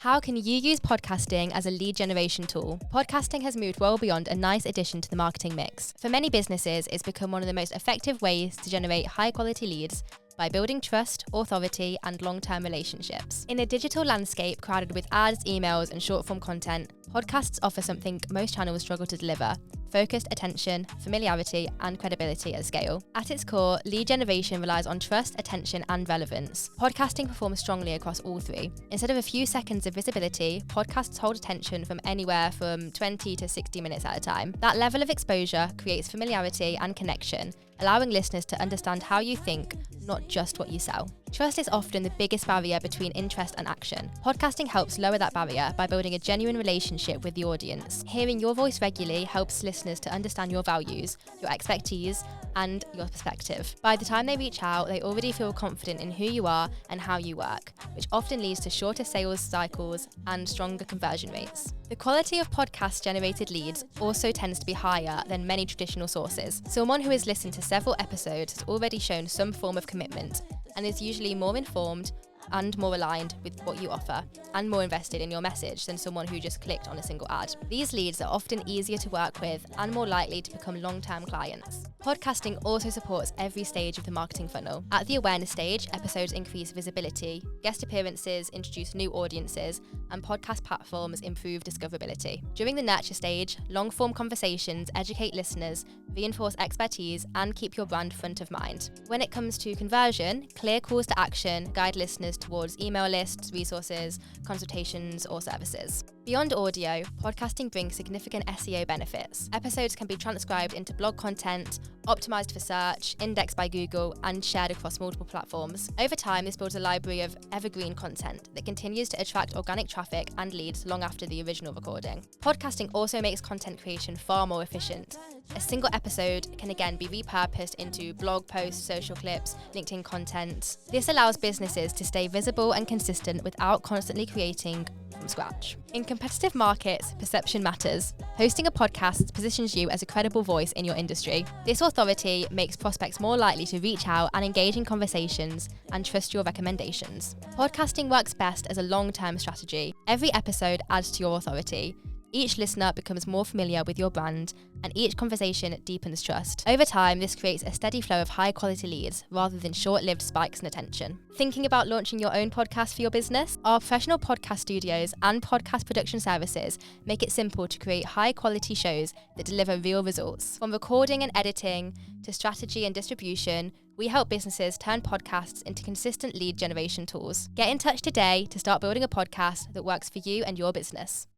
How can you use podcasting as a lead generation tool? Podcasting has moved well beyond a nice addition to the marketing mix. For many businesses, it's become one of the most effective ways to generate high-quality leads by building trust, authority, and long-term relationships. In a digital landscape crowded with ads, emails, and short-form content, podcasts offer something most channels struggle to deliver: focused attention, familiarity, and credibility at scale. At its core, lead generation relies on trust, attention, and relevance. Podcasting performs strongly across all three. Instead of a few seconds of visibility, podcasts hold attention from anywhere from 20 to 60 minutes at a time. That level of exposure creates familiarity and connection, allowing listeners to understand how you think, not just what you sell. Trust is often the biggest barrier between interest and action. Podcasting helps lower that barrier by building a genuine relationship with the audience. Hearing your voice regularly helps listeners to understand your values, your expertise, and your perspective. By the time they reach out, they already feel confident in who you are and how you work, which often leads to shorter sales cycles and stronger conversion rates. The quality of podcast-generated leads also tends to be higher than many traditional sources. Someone who has listened to several episodes has already shown some form of commitment and is usually more informed and more aligned with what you offer and more invested in your message than someone who just clicked on a single ad. These leads are often easier to work with and more likely to become long-term clients. Podcasting also supports every stage of the marketing funnel. At the awareness stage, episodes increase visibility, guest appearances introduce new audiences, and podcast platforms improve discoverability. During the nurture stage, long-form conversations educate listeners, reinforce expertise, and keep your brand front of mind. When it comes to conversion, clear calls to action guide listeners towards email lists, resources, consultations, or services. Beyond audio, podcasting brings significant SEO benefits. Episodes can be transcribed into blog content, optimized for search, indexed by Google, and shared across multiple platforms. Over time, this builds a library of evergreen content that continues to attract organic traffic and leads long after the original recording. Podcasting also makes content creation far more efficient. A single episode can again be repurposed into blog posts, social clips, LinkedIn content. This allows businesses to stay visible and consistent without constantly creating from scratch. In competitive markets, perception matters. Hosting a podcast positions you as a credible voice in your industry. This authority makes prospects more likely to reach out and engage in conversations and trust your recommendations. Podcasting works best as a long-term strategy. Every episode adds to your authority. Each listener becomes more familiar with your brand, and each conversation deepens trust. Over time, this creates a steady flow of high-quality leads rather than short-lived spikes in attention. Thinking about launching your own podcast for your business? Our professional podcast studios and podcast production services make it simple to create high-quality shows that deliver real results. From recording and editing to strategy and distribution, we help businesses turn podcasts into consistent lead generation tools. Get in touch today to start building a podcast that works for you and your business.